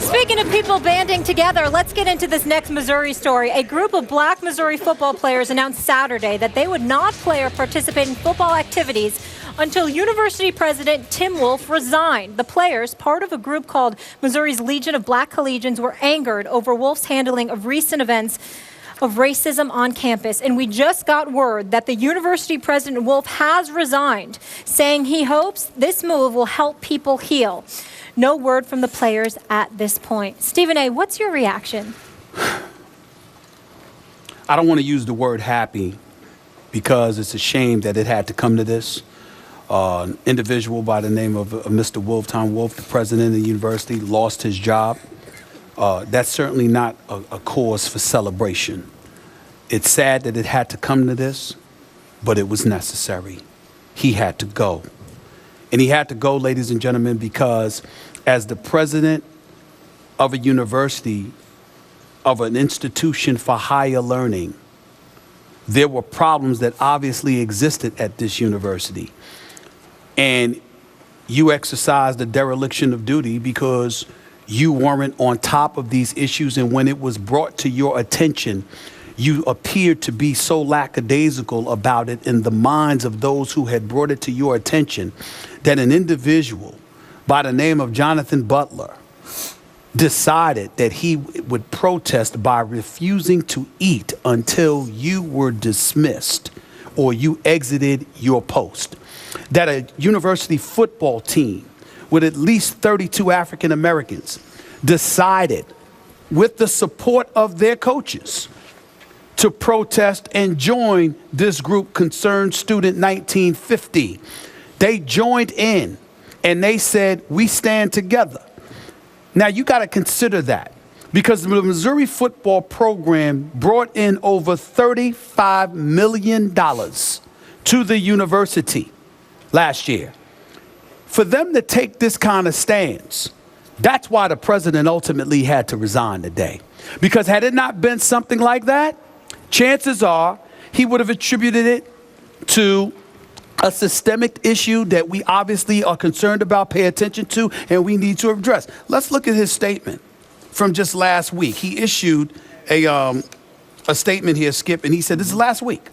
Speaking of people banding together, let's get into this next Missouri story. A group of black Missouri football players announced Saturday that they would not play or participate in football activities until University President Tim Wolfe resigned. The players, part of a group called Missouri's Legion of Black Collegians, were angered over Wolfe's handling of recent events of racism on campus. And we just got word that the University President Wolfe has resigned, saying he hopes this move will help people heal. No word from the players at this point. Stephen A., what's your reaction? I don't want to use the word happy because it's a shame that it had to come to this. An individual by the name of Mr. Wolfe, Tim Wolfe, the president of the university, lost his job. That's certainly not a cause for celebration. It's sad that it had to come to this, but it was necessary. He had to go. And he had to go, ladies and gentlemen, because as the president of a university, of an institution for higher learning, there were problems that obviously existed at this university. And you exercised a dereliction of duty because you weren't on top of these issues. And when it was brought to your attention, you appeared to be so lackadaisical about it in the minds of those who had brought it to your attention that an individual by the name of Jonathan Butler decided that he would protest by refusing to eat until you were dismissed or you exited your post. That a university football team with at least 32 African Americans decided, with the support of their coaches, to protest and join this group, Concerned Student 1950. They joined in and they said, we stand together. Now you got to consider that because the Missouri football program brought in over $35 million to the university last year. For them to take this kind of stance, that's why the president ultimately had to resign today. Because had it not been something like that, chances are he would have attributed it to a systemic issue that we obviously are concerned about, pay attention to, and we need to address. Let's look at his statement from just last week. He issued a statement here, Skip, and he said, this is last week,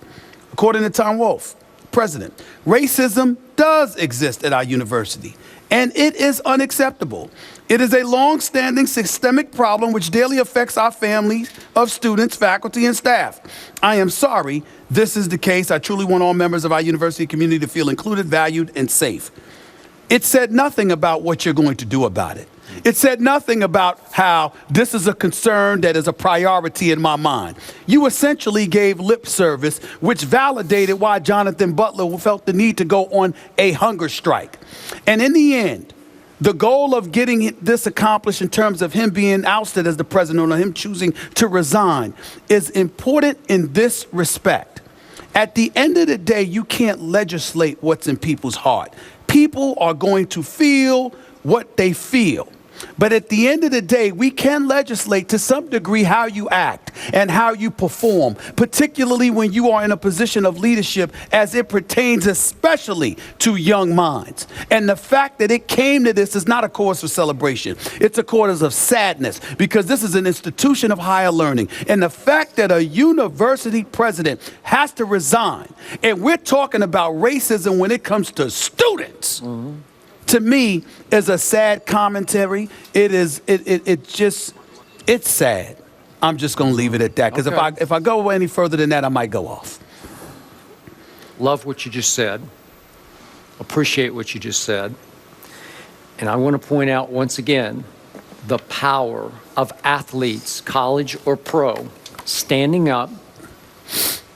according to Tim Wolfe, president, racism does exist at our university, and it is unacceptable. It is a long-standing systemic problem which daily affects our families of students, faculty, and staff. I am sorry this is the case. I truly want all members of our university community to feel included, valued, and safe. It said nothing about what you're going to do about it. It said nothing about how this is a concern that is a priority in my mind. You essentially gave lip service, which validated why Jonathan Butler felt the need to go on a hunger strike. And in the end, the goal of getting this accomplished in terms of him being ousted as the president or him choosing to resign is important in this respect. At the end of the day, you can't legislate what's in people's heart. People are going to feel what they feel. But at the end of the day, we can legislate to some degree how you act and how you perform, particularly when you are in a position of leadership as it pertains especially to young minds. And the fact that it came to this is not a cause for celebration. It's a cause of sadness because this is an institution of higher learning. And the fact that a university president has to resign, and we're talking about racism when it comes to students, to me, is a sad commentary. It's sad. I'm just going to leave it at that because if I go any further than that, I might go off. Love what you just said. Appreciate what you just said. And I want to point out once again the power of athletes, college or pro, standing up,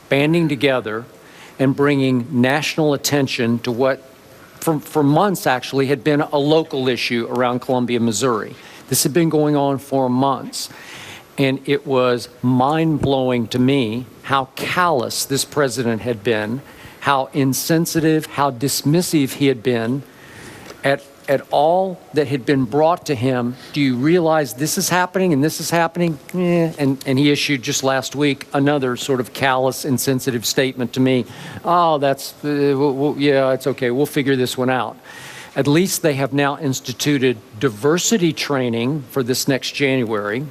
banding together, and bringing national attention to what for months actually had been a local issue around Columbia, Missouri. This had been going on for months. And it was mind-blowing to me how callous this president had been, how insensitive, how dismissive he had been at all that had been brought to him. Do you realize this is happening and this is happening? And he issued just last week another sort of callous, insensitive statement to me. Oh, that's, yeah, it's okay. We'll figure this one out. At least they have now instituted diversity training for this next January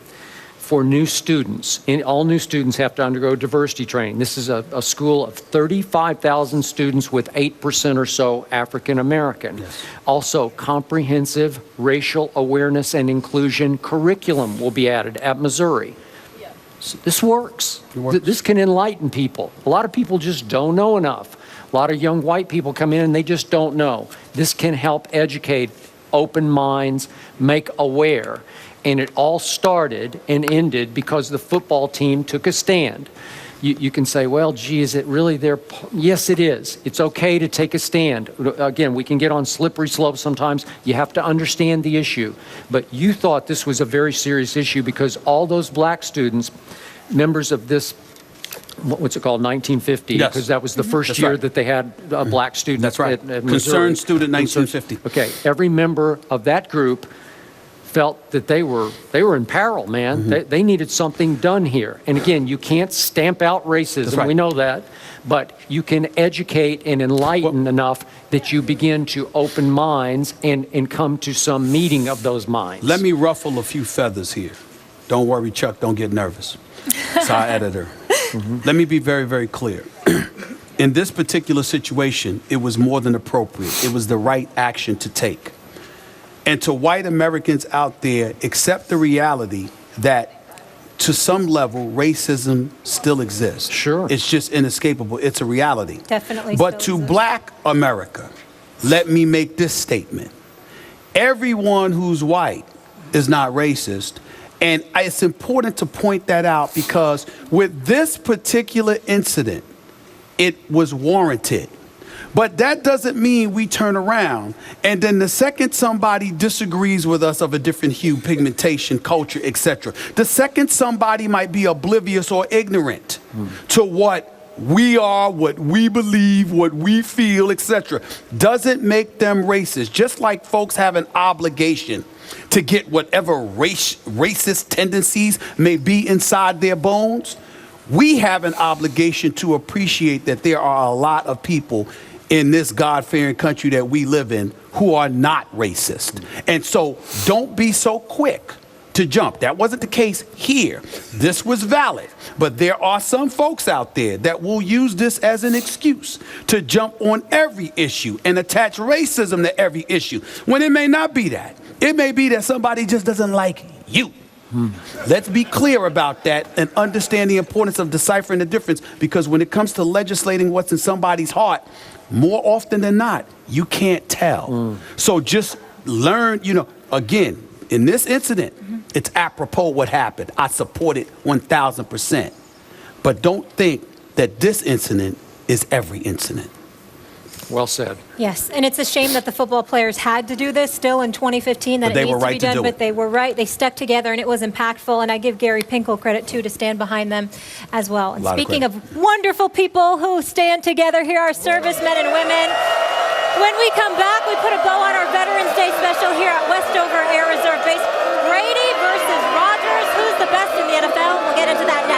for new students. And all new students have to undergo diversity training. This is a school of 35,000 students with 8% or so African American. Yes. Also, comprehensive racial awareness and inclusion curriculum will be added at Missouri. So this works. This can enlighten people. A lot of people just don't know enough. A lot of young white people come in and they just don't know. This can help educate, open minds, make aware. And it all started and ended because the football team took a stand. You can say, well, gee, is it really their... Yes, it is. It's okay to take a stand. Again, we can get on slippery slopes sometimes. You have to understand the issue. But you thought this was a very serious issue because all those black students, members of this, what's it called, 1950? Yes. Because that was the first That's year right. that they had a black student. That's right. At Missouri. Concerned student 1950. Okay, every member of that group felt that they were in peril, man. They needed something done here. And again, you can't stamp out racism. That's right. We know that. But you can educate and enlighten enough that you begin to open minds and come to some meeting of those minds. Let me ruffle a few feathers here. Don't worry, Chuck, don't get nervous. It's our editor. Let me be very, very clear. In this particular situation, it was more than appropriate. It was the right action to take. And to white Americans out there, accept the reality that to some level, racism still exists. Sure. It's just inescapable. It's a reality. Definitely But still to exists. black America, let me make this statement. Everyone who's white is not racist. And it's important to point that out because with this particular incident, it was warranted. But that doesn't mean we turn around and then the second somebody disagrees with us of a different hue, pigmentation, culture, etc., the second somebody might be oblivious or ignorant to what we are, what we believe, what we feel, etc., doesn't make them racist. Just like folks have an obligation to get whatever racist tendencies may be inside their bones, we have an obligation to appreciate that there are a lot of people in this God-fearing country that we live in who are not racist. And so don't be so quick to jump. That wasn't the case here. This was valid. But there are some folks out there that will use this as an excuse to jump on every issue and attach racism to every issue, when it may not be that. It may be that somebody just doesn't like you. Let's be clear about that and understand the importance of deciphering the difference, because when it comes to legislating what's in somebody's heart, more often than not, you can't tell. So just learn, again, in this incident, it's apropos what happened. I support it 1,000%. But don't think that this incident is every incident. Well said. Yes, and it's a shame that the football players had to do this still in 2015, that But they it were needs to right be to done, do but it. they were right. They stuck together, and it was impactful, and I give Gary Pinkel credit, too, to stand behind them as well. And lot of speaking credit. of wonderful people who stand together, here are servicemen and women. When we come back, we put a bow on our Veterans Day special here at Westover Air Reserve Base. Brady versus Rodgers. Who's the best in the NFL? We'll get into that next.